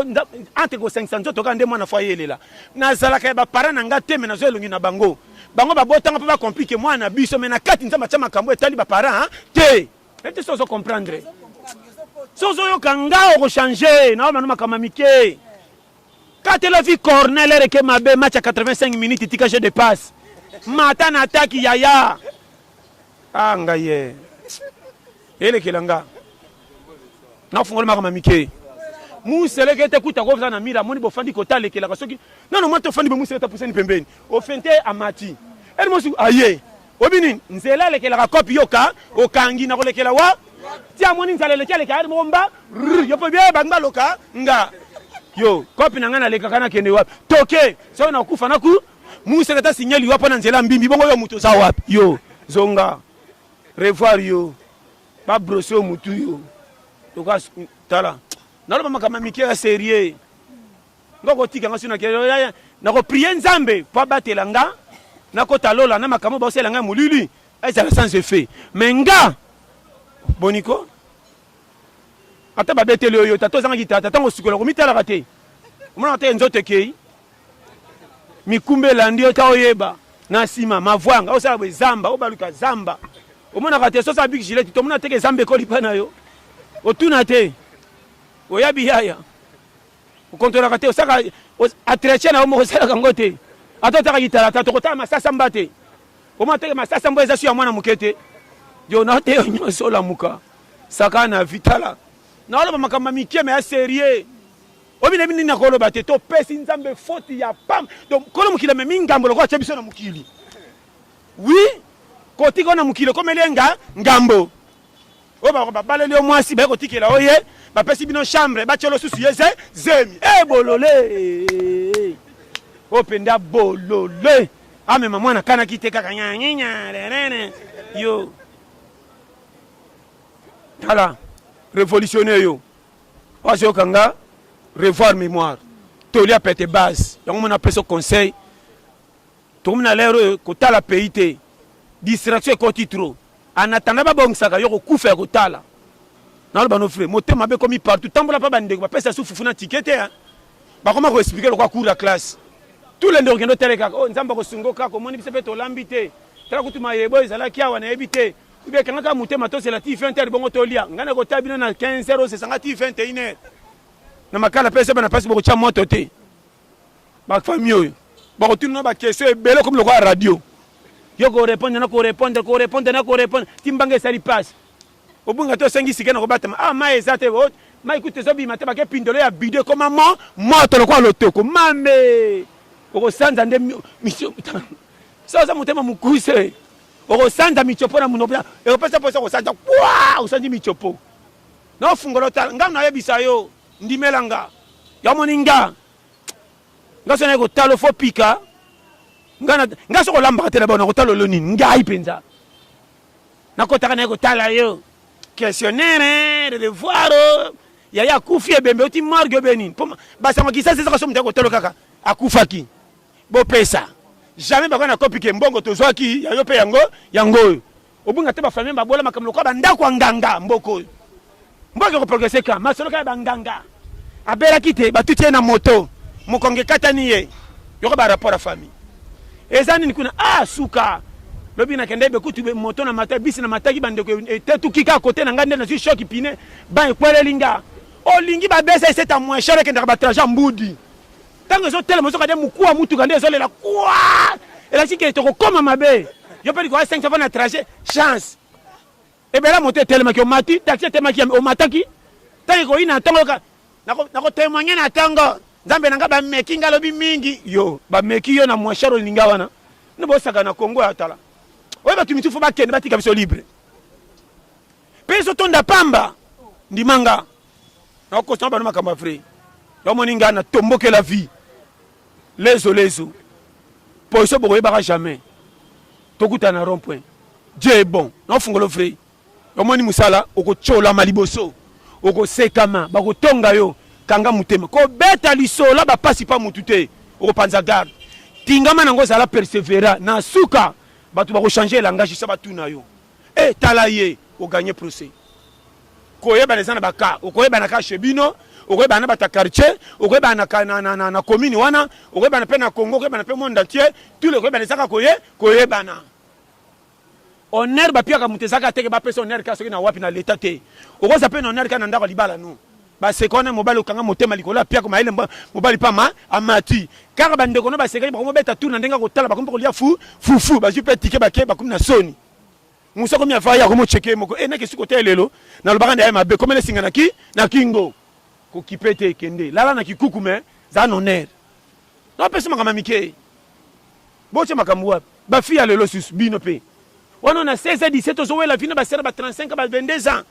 Speaker 1: ante ko 500 to ka nde mwana foyer lela na zalaka ba para na nga teme na zo elongi na bango babotanga pe ba compliquer mwana biso mais na kati nzamba cha makambo etali ba para te ete so comprendre so yo kanga o changer na ba no makama mike quand la vie cornel que mabe match à 85 minutes tika je dépasse mata na attaque yaya anga ye ele kelanga na fungolo makama mike musele ke te kuta ko na mira moni bo fandi ko tale kelaka soki non moi to fandi be musele ta puseni pembeni o fente amati el mosu aye obini nzela le kelaka kopi yoka o kangi na ko lekela wa tia moni nzala le kelaka ari momba yo po bien banga loka nga yo kopi na ngana leka kana kende wapi toke so na kufa na ku musele ta signali wapo na nzela mbimbi bongo yo muto za wapi yo zonga revoir yo ba broso mutu yo toka tala na lo makama mikia sérieux ngoko tika ngasuna ke na ko prier nzambe pa batela nga na ko talola na makamo ba osela nga mulili eza sans effet menga boniko ata ba betele yo tato zanga kitata tango sukola ko mitala kate mona te nzote kei mikumbela ndio ta oyeba na sima mavwanga osala bwe zamba obaluka zamba omona kate so sa big gilet to mona teke zambe ko lipa na yo otuna te oyabi yaya ukontola kate osaka atreche na omo osala kangote atotaka kitala tato kota masasa mbate omona teke masasa mbo eza su ya mwana mukete yo na te nyoso la muka saka na vitala na oloba makamba mikie me ya sérieux obine bini na koloba te to pesi nzambe faute ya pam donc kolo mukile me mingambo lokwa chebiso na mukili oui koti kona mukile komelenga ngambo oba ba balele mwasi ba kotikela oye ba pesi bino chambre ba cholo susu yeze zemi bolole openda bolole ame mwana kana kiteka kanyanya rene yo tala révolutionnaire yo oso kanga revoir mémoire tolia pete base yango mona peso conseil to mona lero ko tala pays distraction ko titro anatanda ba bongsaka yo ko kufa ko tala na ba no frère motema be komi partout tambola pa bande ko pesa su fufuna ticket ba koma ko expliquer ko cours la classe tout le ndenge ndo teleka oh nzamba ko sungoka ko moni bisepe to lambité tala kutuma yebo ezalaki awa nayebi te ube kangaka motema tosela ti 20h bongo tolia ngana kota bino na 15h sesanga ti 21h na makala pesa bana pasi bokotya moto te bafamille oyo bakotuna bakestion ebele komi lokola radio yo korépondre na korépondre na korépondre timbanga esali pasi obunga to osengi sike na kobatama mai eza te mai kuta ezobima te bake pindolo ya bide koma moto lokola lotoko mambe okosanza nde soza motema mokuse okosanza michopo na muno ekopesa mposa kosanza osanzi michopo naofungola otala nga nayebisa yo ndimelanga yamoni nga so naye kotala fo pika nga so kolambaka te na bao nakotala olo nini ngai mpenza nakotaka naye kotala yo questionnaire de devoir yaya akufi ebembe oti morgue obe nini basango kisasi ezaka so moto kotala kaka akufaki bopesa jamais bako na kopike mbongo tozwaki yayo mpe yango oyo obunga te bafamille babola makambo lokola bandako ya nganga mboka oyo mboka ekoprogrese ka masolo kaka banganga abelaki te batuti ye na moto mokongo ekatani ye yoko barapport ya famille eza nini kuna suka lobi nakende bekutu moto na mata bisi na mataki bandeko etetukika kote na nga nde nazwi shoki pine ba ekweleli nga olingi babesa eseta moins cher ekendaka batraja mbudi ntango ezotelema ozoka nde mokuwa mutuka nde ezolela kwa elakisi ke tokokoma mabe yo mpe likoya 5 na trajet chance ebela moto etelemaki omati taxi etelemaki omataki ntango ekoyi na ntongo nakotemoigne na ntongo nzambe na nga bameki nga lobi mingi yo bameki yo na moins cher olinga wana nde bosaka na kongo ya tala oyo bato misufu bakende batika biso libre mpe ezotonda pamba ndimanga nakokosana bano makambo ya frei yomoni nga na tombokela vie lezo poso bokoyebaka jamais tokuta na rond point dieu est bon naofungolo frei yomoni musala okotsolama liboso okosekama bakotonga yo kanga mutema kobeta lisola bapasi pa mutu te okopanza garde tingama nango ozala persévéra na suka bato bakochange elangage sa batuna yo tala ye oganye procès koyebana eza na baka okoyebana ka chebino okoyebana na bata quartier okoyebana na commune wana okoyebana mpe na Congo okoyebana mpe monde entier tule okoyebana ezaka koyebana honneur bapiaka moto ezaka teke bapesa honneur ka soki na wapi na leta te okoza mpe na honneur ka na ndako libala no baseka wana mobali okanga motema likolo apiaka mayele mobali pama amati kaka bandeko no baseka bakomobeta tour na ndenge kotala bakomi mpe kolia fufu bazwi mpe tike bake bakomi na soni musa komi afaya ya komocheke moko nakesi kote lelo na lobaka nde ya mabe komele singa na kingo kokipe te ekende lala na kikuku me za honneur nopesa makambo mike botie makambo wapi bafi ya lelo susu bino mpe wana na 16 17 ozowela vino basera ba 35 ba 22 ans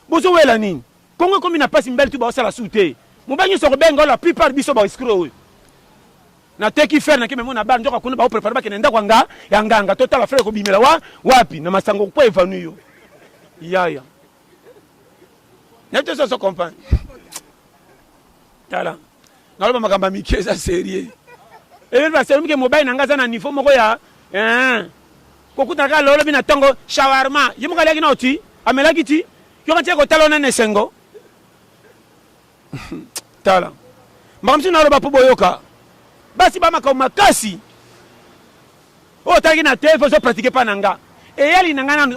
Speaker 1: bozowela nini kongo ekomi na pasi mbele tu baosala su te mobali nyonso kobenga la plupart biso baescro oyo nateki fere nake memo na bana nzoka kuna baoprepare bakende ndako ya nganga totala frere kobimela wapi na masango po evanu yo yaya nete so comprendre tala naloba makambo mike eza sérieux ebele basere mike mobali na nga aza na niveau moko ya kokutaka lolobi na ntongo shawarma ye moko aliaki na oti amelaki ti yoka tie kotala ona na esengo tala makambo si naloba mpo boyoka basi bamakambo makasi oyo otalaki na te fo ozopratike mpa na nga eyali na nga nanu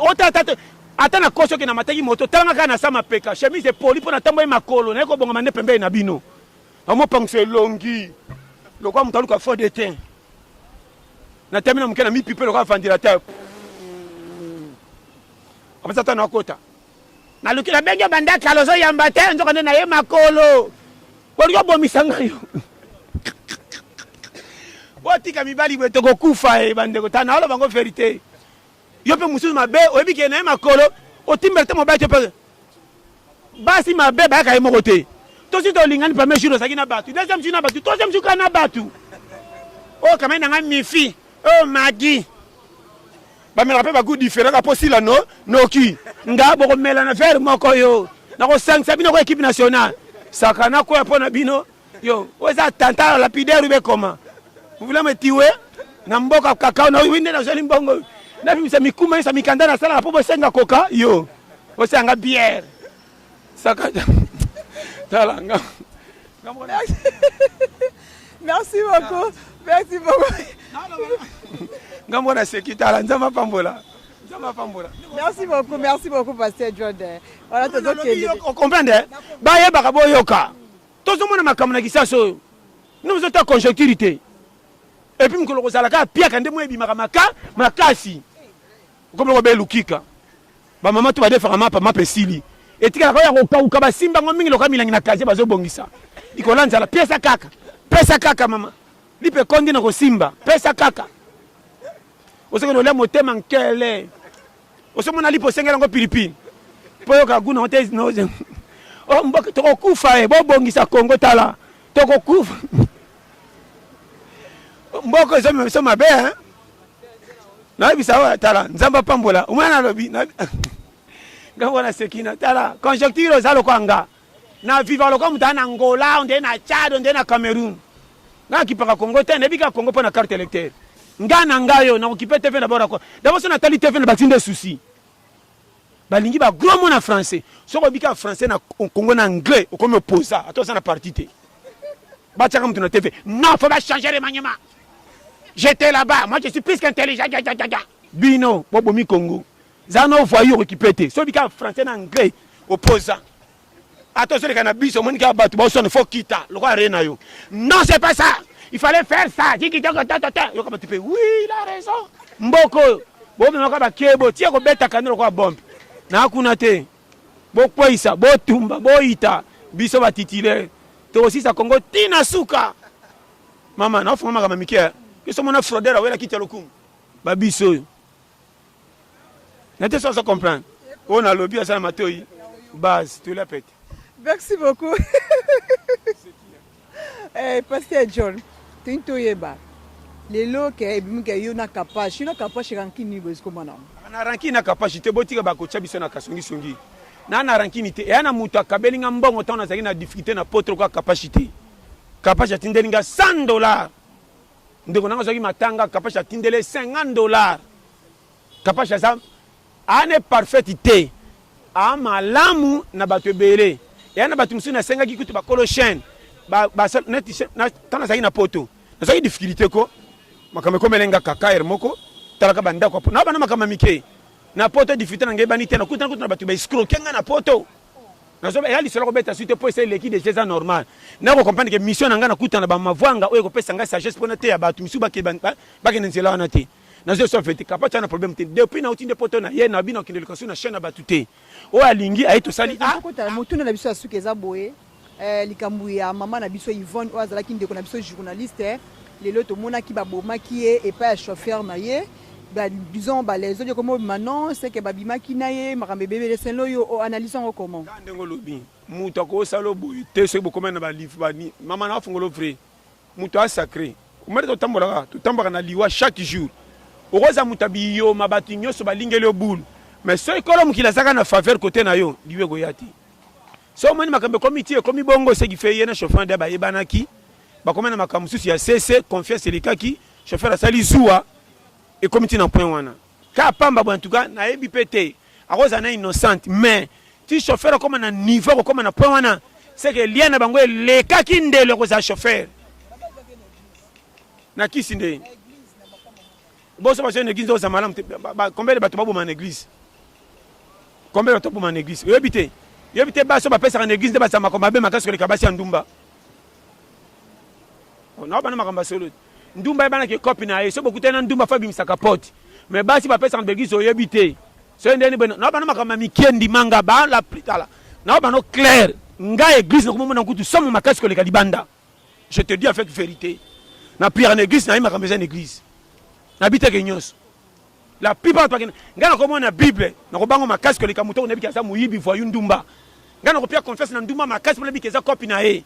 Speaker 1: ata na kosi oke na mataki moto talanga kaka na sa mapeka chemise epoli mpo na ntambo ye makolo naye kobongama nde pembeni na bino amopangisa elongi lokwa moto aluka fo de te na temi na moke na mipipe lokwa ventilateur apesa ata na akota naluki nabengi bandaka ozoyamba te nzoka nde na ye makolo oluki obomisa ngai yo botika mibali bwe tokokufa bandeko tana olo bango verité yo mpe mosusu mabe oyebi ke na ye makolo otimbela te mobali te mpe basi mabe bayaka ye moko te tosi tolingani premier jour ozalaki na bato deuxième jour na bato troisième jour kaka na bato oyo kamai nanga mifi oyo magi bamelaka mpe bagout différent ka mpo sila noki nga bokomela na verre moko yo nakosangisa bino ko équipe nationale saka nakoya mpo na bino yo oyo eza tanta lapidaire ube koma voulez me tuer na mboka kakao na winde na joli mbongo na bimisa mikuma isa mikanda na sala po bosenga koka yo osenga bière saka tala nga
Speaker 3: merci beaucoup Merci beaucoup.
Speaker 1: Ngambo na sekitala nzamba pambola.
Speaker 3: Merci beaucoup, Pasteur John. Voilà,
Speaker 1: on comprend, bah, yoka. Tout le monde m'a comme ça, nous avons ta conjoncturité. Et puis, nous avons la pire quand nous avons ma kasi. Comme le rebelle Lukika. Bah, maman, tu vas faire un map, ma pesili. Et tu vas voir au cas où Simba, on a mis la case, bazo bongisa. Il faut lancer la pièce à caca. Pesa caca, maman. Il peut conduire au Simba. Pesa caca. Au second, on a monté en quel osomona lipo sengela ngo pilipili poyo kaguna hote no oh mboka tokokufa bobongisa Kongo tala tokokufa mboko zo mabe na bisa tala nzamba pambola umwana lobi na ngabona sekina tala conjoncture zalo kwanga na viva loko mutana Angola onde na Chad onde na Cameroun na kipaka Kongo tene bika Kongo pona carte électeur ngana ngayo na occupé TV d'abord quoi d'abord son Nathalie TV na batinde souci balingi ba gros mot en français soko bika français na Congo na anglais comme opposa attends ça na partie té ba tchaka mtu na TV non faut pas changer les maniements j'étais là-bas moi je suis plus qu'intelligent bino bobo mi Congo zano voyou occupé té so bika français na anglais opposa attends le cannabis au monde qui a battu ba son faut quitter le roi rena yo non c'est pas ça. Il fallait faire ça. Oui, il a raison. Mboko. Bon, mais on va kebo. Tiens, on va mettre la quoi bombe. Na kunate. Bo poisa, bo tumba, bo ita. Biso va titiller. To aussi ça Congo tina suka. Maman, na fuma kama mikia. Que so mona fraudeur wela kiti lokum. Ba biso. N'était ça ça comprendre. On a lobby à ça matoi. Base, tu la pète.
Speaker 3: Merci beaucoup. Pasteur John. Tintoyeba lelo ke bimike yo na capacité rankini boskomana
Speaker 1: na rankini na capacité botika bakocha biso na kasongi na rankini te yana mutu akabelinga mbongo tona zaki na difficulté na potro kwa capacité tindelinga $100 ndeko nanga zaki matanga capacité tindele $50 capacité za ane parfaité a malamu na bato belé yana bato musu na senga kikutu bakolo chaîne ba net na tana zaki na poto na zaki difficulté ko makame ko melenga kaka moko talaka banda ko na bana makama mike na poto difficulté na ngebani te na kuta na batu ba escroquer na poto na zo ya lisolo ko beta suite po essayer l'équipe de jeu normal na ko comprendre que mission na ngana kuta na ba mavwanga oyo ko pesa nga sagesse pona te ya batu misu ba ke nzela na te na zo so fait capable na problème te depuis na utinde poto na ye na bino ki l'éducation na chaîne na batu te o alingi aito sali
Speaker 3: ko ta motuna na biso asuke za boye likambu ya mama na biso Yvonne oazala ki ndeko na biso journaliste lelo to mona ki baboma ki et pas chauffeur na ye ba disons ba les autres comme maintenant c'est que babima ki na ye makambe bébé les selo yo analysons comment
Speaker 1: ndengo lobi muto ko salo boy te se boko na ba livre ba ni mama na fungolo vrai muto a sacré umere to tambola na liwa chaque jour okoza mutabi yo mabati nyoso ba lingeli obulu mais so ikolo mukila zaka na faveur côté na yo liwe go yati. So mani makambe comité komi bongo ce qui fait yena chauffeur de ba yebanaki ba komena makambu susi ya CC confiance elikaki chauffeur asali zuwa et comité na point wana ka pamba en tout cas na yebi pété akoza na innocente mais ti chauffeur comme na niveau comme na point wana c'est que lien na bango lekaki ndelo ko za chauffeur na kisinde boso ba jeune église za malam combien de bato ba boma na église combien de bato boma na église yebité yebite baso ba pesa en église de ba sama komba be makaso le kabasi ndumba on a bana makamba solo ndumba bana ke copine na so bokuta na ndumba fa bimisa capote mais basi ba pesa en église yebite so ndeni bana na bana makamba mikendi manga ba la plitala na bana clair nga église na komona kutu somo makaso le kalibanda je te dis avec vérité na prière en église na makamba en église na bite ke nyos la plupart de ngana ko mona bible na ko bango makasi ko leka muto nebi kaza muyibi voyu ndumba ngana ko pia confesse na ndumba makasi nebi kaza copie na e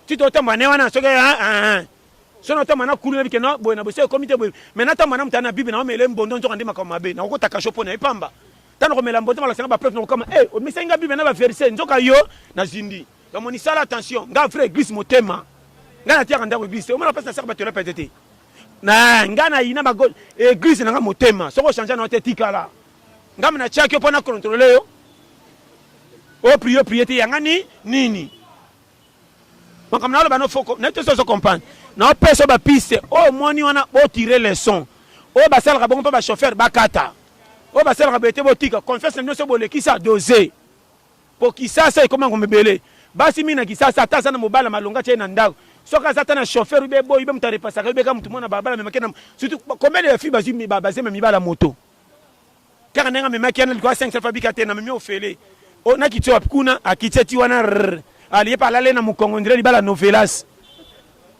Speaker 1: ti to tamba ne wana so ke so no tamba na kulu nebi ke no boy na bose comité boy mais na tamba na mutana bible na mele mbondo nzo ndima ko mabe na ko taka shopo na epamba tano ko mela mbondo mala senga ba preuve no kama o misenga bible na ba verset nzo ka yo na zindi donc moni sala attention nga vrai église motema ngana tia kanda ko église o mala pesa sa ba te la pété na ngana ina ba église na motema soko changer na tetika la ngam na chaki pona contrôler yo o prier te yangani nini makamna lo ba no foko na to so comprendre na pesa ba piste o moni wana bo tirer les sons o ba sala bongo pa ba chauffeur ba kata o ba sala bete botika confesse no so bolekisa doser po kisasa ekoma ngomebele basi mina kisasa ata sana mobala malonga tena ndako soka zata na chauffeur be boy be mutare pasaka be kama mtu mwana barabara memake na surtout combien de filles bazimi babaze mibala moto car nenga memake na kwa 5 fois bika tena memi ofele o na kitso kuna akiteti wana aliye palale na mukongo ndire libala novelas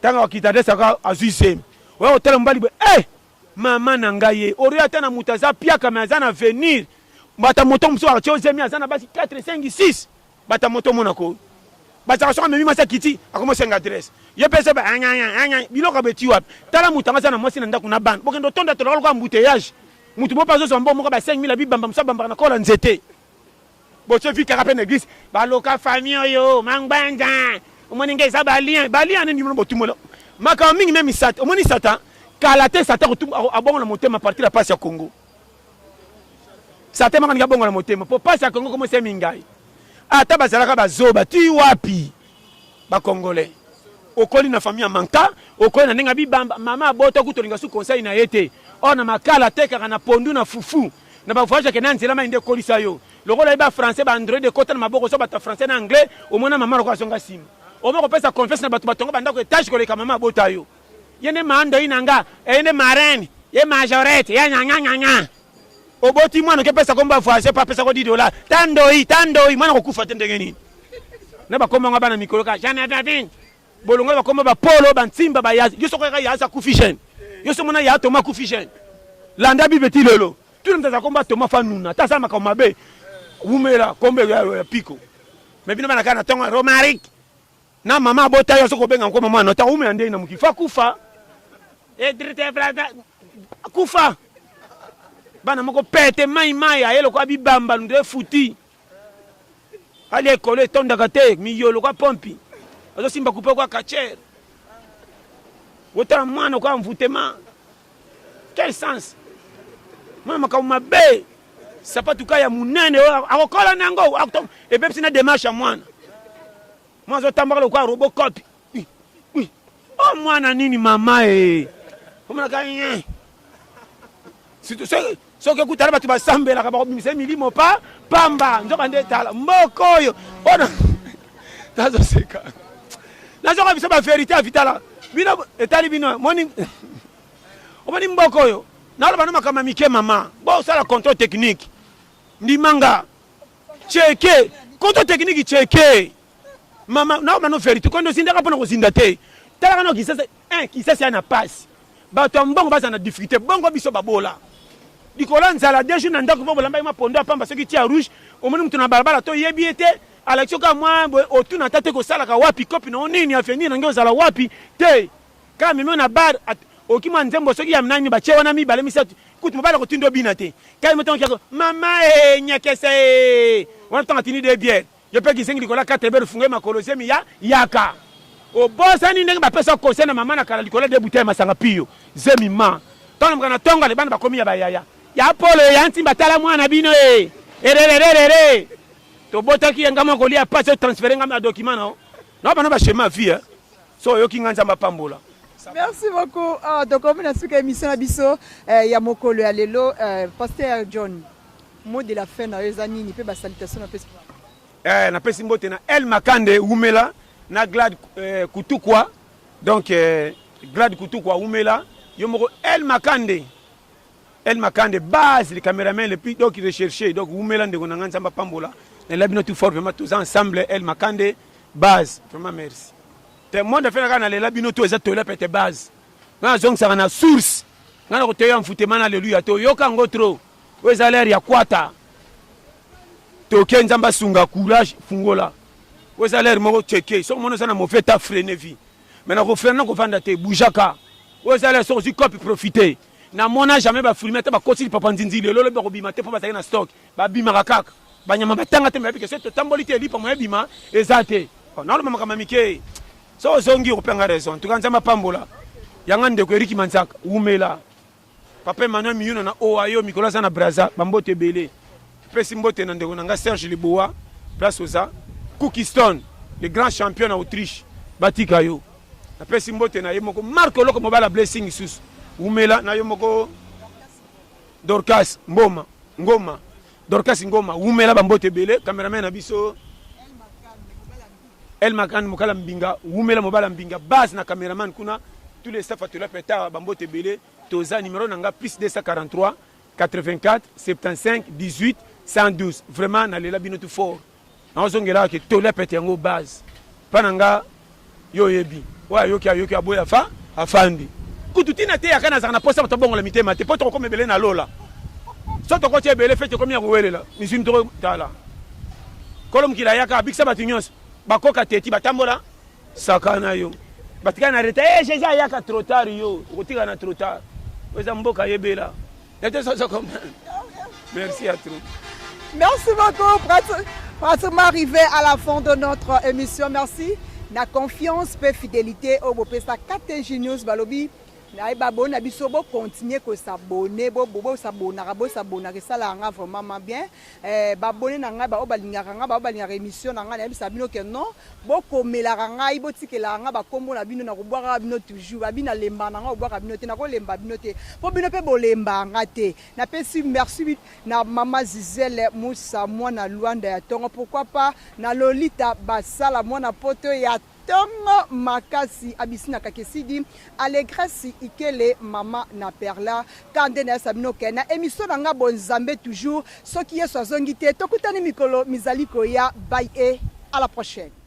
Speaker 1: tanga wakitade saka azuise wa hotel mbali mama nangaye oria tena mutaza pia kama azana venir bata moto mso achozemi azana basi 4 5 6 bata moto monako bata so memi masa kiti akoma senga adresse ye pese ba anya biloko beti wapi tala mutanga sana mwasi na ndako na ban bokendo tonda to lokwa embouteillage mutu bo pazo sombo moko ba 5000 bibamba msabamba na kola nzete boche vi karape na église ba loka famille yo mangbanja omoninga za balien ni mo botumolo maka mingi même sat omoni satan kala te satan abongo na motema partir la passe ya Congo satan maka bongo na motema po passe ya Congo comme c'est mingai ata bazalaka bazoba ti wapi ba congolais okoli na famille manka okoli na ndinga bibamba mama aboto kutolinga su conseil na yete ona makala te kaka na pondu na fufu na ba voyage ke na nzela ma inde kolisa yo lokola ba français ba android de côté na maboko so ba ta français na anglais au mona mama lokwa songa sim o moko pesa confesse na batu batonga bandako etage koleka mama abota yo yene mando inanga ene marraine ye majorette ya nyanya oboti mwana ke pesa komba voyage pa pesa ko $10 tandoi mwana kokufa tendenge nini na ba komba ngaba na mikolo ka jana davin bolongo ba komba ba polo ba ntimba ba yazi yo sokoka yaza kufishen yo so mona ya toma kufishen landa bibeti lelo tout le monde komba toma fanuna ta sama kama be umela kombe ya piko mebina bana kana tonga romaric na mama bota yo soko benga ko mama no ta ume ande na mukifa kufa edrite brada kufa bana moko pete mai ayelo kwa bibamba nde futi ali ekole tonda kate miyolo kwa pompi ozo simba kupe kwa kacher wota mwana kwa mvutema quel sens mama ka mabe sapatu kaya munene akokola nango e pepsi na démarche mwana mwazo tambala kwa robocop oui oh mwana nini mama komana kanye surtout so ke kutala batu basambela ka ba bimise milimo pa pamba nzoka ndetala mboko yo ona tazo seka nazo ka bisaba vérité vitala bino etali bino moni omani mboko yo na bana makama mike mama bo sala contrôle technique ndimanga cheke contrôle technique cheke mama na mano vérité kondo sindaka pona ko sindate tala kana kisasa na passe bato mbongo baza na difficulté bongo biso babola dikola nzala déjà na ndako bo bolamba ma pondo apamba soki tia rouge omoni mtu na barabara to yebi ete alexio ka mwa otuna tate ko sala ka wapi kopi no nini afeni na ngeo zala wapi te ka mimi na bar okima nzembo soki ya mnani ba chewa na mi bale misatu kutu mobala ko tindo bina te ka meton ki mama nyakese wana tanga tini de bière yo pe gisengi dikola ka tebe fungue makoloze mi ya yaka o bosa ni ndenge ba pesa conseil na mama na kala dikola de bouteille masanga pio zemi ma tona mkana tonga le bana bakomi ya bayaya ya polo ya ntimba tala mwana bino erererere to botaki ngama ko lia passe transférer ngama document no bana ba schéma vie so yo kinganza mapambola.
Speaker 3: Merci beaucoup. Donc on a suka émission na biso ya mokolo ya lelo pasteur John mot de la fin na ezani ni pe ba salutation na pesi
Speaker 1: na pesi mbote na El Makande Umela na Glad Kutukwa donc Glad Kutukwa Umela yomoko El Makande base les caméramans les plus donc recherché donc Umela ndeko na ngana samba pambola na labino tout fort vraiment tous ensemble El Makande base vraiment merci te monde fait na labino tout exact la pete base na zong ça na source na ko teya mfutema na alléluia to yoka ngotro wezaler ya kwata to kenzamba sunga courage fungola wezaler moko cheke so mono sana mo fait ta freiner vie mais na ko freiner ko vanda te boujaka wezaler so si copie profiter na mona jamais ba filmer ta ba kotsi papa nzinzi lelo ba ko bima te po ba na stock ba bima kakaka ba nyama batanga te mais que c'est tambolité li pa mo bima ezate na lo mama kama mike so zongi ko penga raison tukanza mapambola yanga ndeko Eriki Manzaka Umela papa Emmanuel Miyuna na Oayo Mikola sana Braza bambote belé pesi mbote na ndeko nanga Serge Liboa place oza Cookiston le grand champion en Autriche batika yo napesi mbote na ye moko Marco loko mobala blessing sus umela na yo moko Dorcas Mboma Ngoma Dorcas Ngoma umela bambote belé cameraman na biso El Makan mokala mbinga umela mobala mbinga base na cameraman kuna tous les staff atela peta bambote belé toza numéro nanga plus 243 84 75 18 112 vraiment na lela bino tout fort na ozongela ke tola peta yango base pananga yo yebi wa yoki aboya fa afandi kutu tina te yakana za na posa to bongo la mitema te poto ko mebele na lola soto ko tie bele fete ko mi yawelela misim to tala kolom kila yaka biksa batinyos bakoka teti batambola sakana yo batika na reta jésus yaka trop tard yo kotika na trop tard weza mboka yebela était ça comme merci à tous.
Speaker 3: Merci beaucoup, pratiquement arrivé à la fin de notre émission. Merci. La confiance et fidélité au Bopesa 4G News Balobi. Na bon abiso bo continuer ko s'abonner bo s'abonner ça la nga vraiment bien ba bonner na nga ba obalingaka nga ba obalingaka émission na nga na bisa bino ke non bo komela nga ibo tikela nga ba kombo na bino na ko boira bino toujours ba bina lemba na nga boira bino te na ko lemba bino te po bino pe bo lemba nga te na pesi merci na mama Zizele Moussa mwana Luanda ya Tongo pourquoi pas na Lolita basala mwana poto ya Tongo makasi abisina kakesidi allégresse ikele mama na perla kande na sabino kena émission nga bonzambe toujours ce qui est sozongi te tokutani mikolo mizali koya bye et à la prochaine.